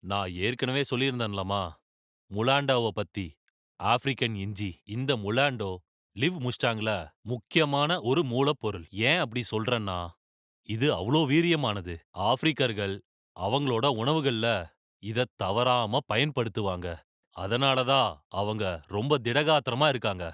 நான் ஏற்கனவே சொல்லியிருந்தேன்லம்மா, முலாண்டாவ பத்தி. ஆப்பிரிக்கன் இஞ்சி. இந்த முலாண்டோ, லிவ் முஸ்டாங்ல முக்கியமான ஒரு மூலப்பொருள். ஏன் அப்படி சொல்றேன்னா, இது அவ்ளோ வீரியமானது. ஆப்பிரிக்கர்கள் அவங்களோட உணவுகள்ல இத தவறாம பயன்படுத்துவாங்க. அதனால தான் அவங்க ரொம்ப திடகாத்திரமா இருக்காங்க.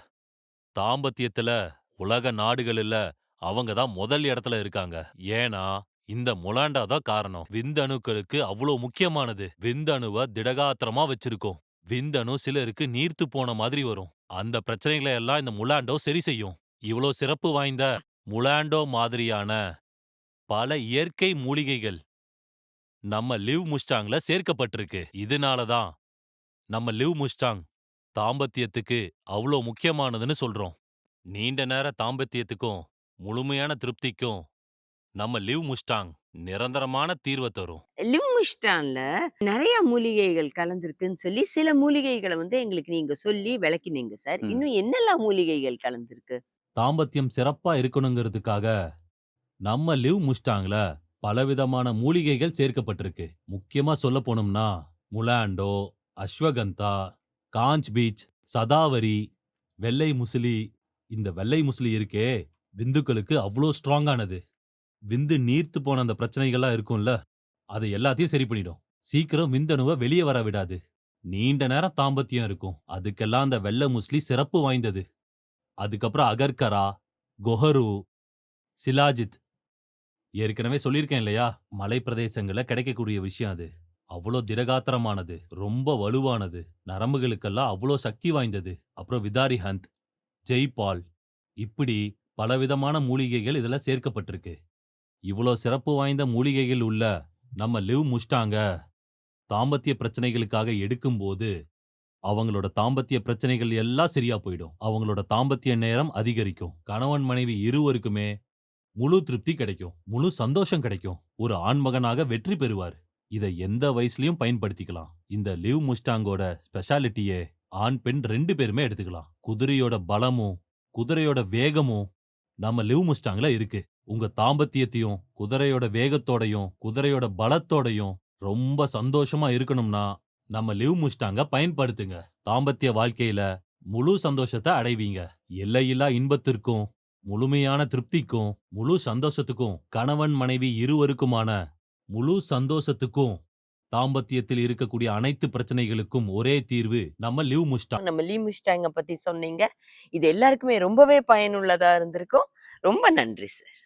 தாம்பத்தியத்துல உலக நாடுகளுல அவங்க தான் முதல் இடத்துல இருக்காங்க. ஏன்னா, இந்த முலாண்டா தான் காரணம். விந்தணுக்களுக்கு அவ்ளோ முக்கியமானது. விந்தணுவ திடகாத்திரமா வச்சிருக்கும். விந்தணு சிலருக்கு நீர்த்து போன மாதிரி வரும். அந்த பிரச்சனைகளை எல்லாம் இந்த முலாண்டோ சரி செய்யும். இவ்ளோ சிறப்பு வாய்ந்த முலாண்டோ மாதிரியான பல இயற்கை மூலிகைகள் நம்ம லிவ் முஸ்டாங்ல சேர்க்கப்பட்டிருக்கு. இதனால தான் நம்ம லிவ் முஸ்டாங் தாம்பத்தியத்துக்கு அவ்ளோ முக்கியமானதுன்னு சொல்றோம். நீண்ட நேர தாம்பத்தியத்துக்கும் முழுமையான திருப்திக்கும் நம்ம லிவ் முஸ்டாங் நிரந்தரமான தீர்வ தரும். லிம்மிஷ்டான்ல நெறைய மூலிகைகள் கலந்திருக்குன்னு சொல்லி, சில மூலிகைகள எங்களுக்கு நீங்க சொல்லி விளக்கினீங்க சார். ம். இன்னும் என்னெல்லாம் மூலிகைகள் கலந்திருக்கு? தாம்பத்தியம் சிறப்பா இருக்கணுங்கிறதுக்காக நம்ம லிவ் முஸ்டாங்ல பலவிதமான மூலிகைகள் சேர்க்கப்பட்டிருக்கு. முக்கியமா சொல்லப் போணும்னா முலாண்டோ, அஸ்வகந்தா, காஞ்ச் பீச், சதாவரி, வெள்ளை முசிலி. இந்த வெள்ளை முசிலி இருக்கே, விந்துக்களுக்கு அவ்ளோ ஸ்ட்ராங்கானது. விந்து நீர்த்து போன அந்த பிரச்சனைகள்லாம் இருக்கும்ல, அது எல்லாத்தையும் சரி பண்ணிடும். சீக்கிரம் விந்தணுவ வெளிய வர விடாது. நீண்ட நேரம் தாம்பத்தியம் இருக்கும். அதுக்கெல்லாம் அந்த வெள்ள முஸ்லி சிறப்பு வாய்ந்தது. அதுக்கப்புறம் அகர்கரா, கொஹரு, சிலாஜித். ஏற்கனவே சொல்லியிருக்கேன் இல்லையா? மலை பிரதேசங்கள்ல கிடைக்கக்கூடிய விஷயம் அது. அவ்ளோ திடகாத்திரமானது. ரொம்ப வலுவானது. நரம்புகளுக்கெல்லாம் அவ்ளோ சக்தி வாய்ந்தது. அப்புறம் விதாரி ஹந்த், ஜெய்பால், இப்படி பலவிதமான மூலிகைகள் இதுல சேர்க்கப்பட்டிருக்கு. இவ்ளோ சிறப்பு வாய்ந்த மூலிகைகள் உள்ள நம்ம லிவ் முஷ்டாங்க தாம்பத்திய பிரச்சனைகளுக்காக எடுக்கும்போது, அவங்களோட தாம்பத்திய பிரச்சனைகள் எல்லாம் சரியா போயிடும். அவங்களோட தாம்பத்திய நேரம் அதிகரிக்கும். கணவன், மனைவி இருவருக்குமே முழு திருப்தி கிடைக்கும். முழு சந்தோஷம் கிடைக்கும். ஒரு ஆண்மகனாக வெற்றி பெறுவார். இத எந்த வயசுலயும் பயன்படுத்திக்கலாம். இந்த லிவ் முஸ்டாங்கோட ஸ்பெஷாலிட்டியே ஆண், பெண் 2 பேருமே எடுத்துக்கலாம். குதிரையோட பலமும், குதிரையோட வேகமும் நம்ம லிவ் முஸ்டாங்ல இருக்கு. உங்க தாம்பத்தியத்தையும், குதிரையோட வேகத்தோடையும், குதிரையோட பலத்தோடையும் ரொம்ப சந்தோஷமா இருக்கணும்னா, நம்ம லிவ் முஸ்டாங்க பயன்படுத்துங்க. தாம்பத்திய வாழ்க்கையில முழு சந்தோஷத்த அடைவீங்க. எல்லையில்லா இன்பத்திற்கும், முழுமையான திருப்திக்கும், முழு சந்தோஷத்துக்கும், கணவன் மனைவி இருவருக்குமான முழு சந்தோஷத்துக்கும், தாம்பத்தியத்தில் இருக்கக்கூடிய அனைத்து பிரச்சனைகளுக்கும் ஒரே தீர்வு நம்ம லிவ் முஸ்டாங். நம்ம லிம்மிஷ்டாங்க பத்தி சொன்னீங்க. இது எல்லாருக்குமே ரொம்பவே பயனுள்ளதா இருந்திருக்கும். ரொம்ப நன்றி சார்.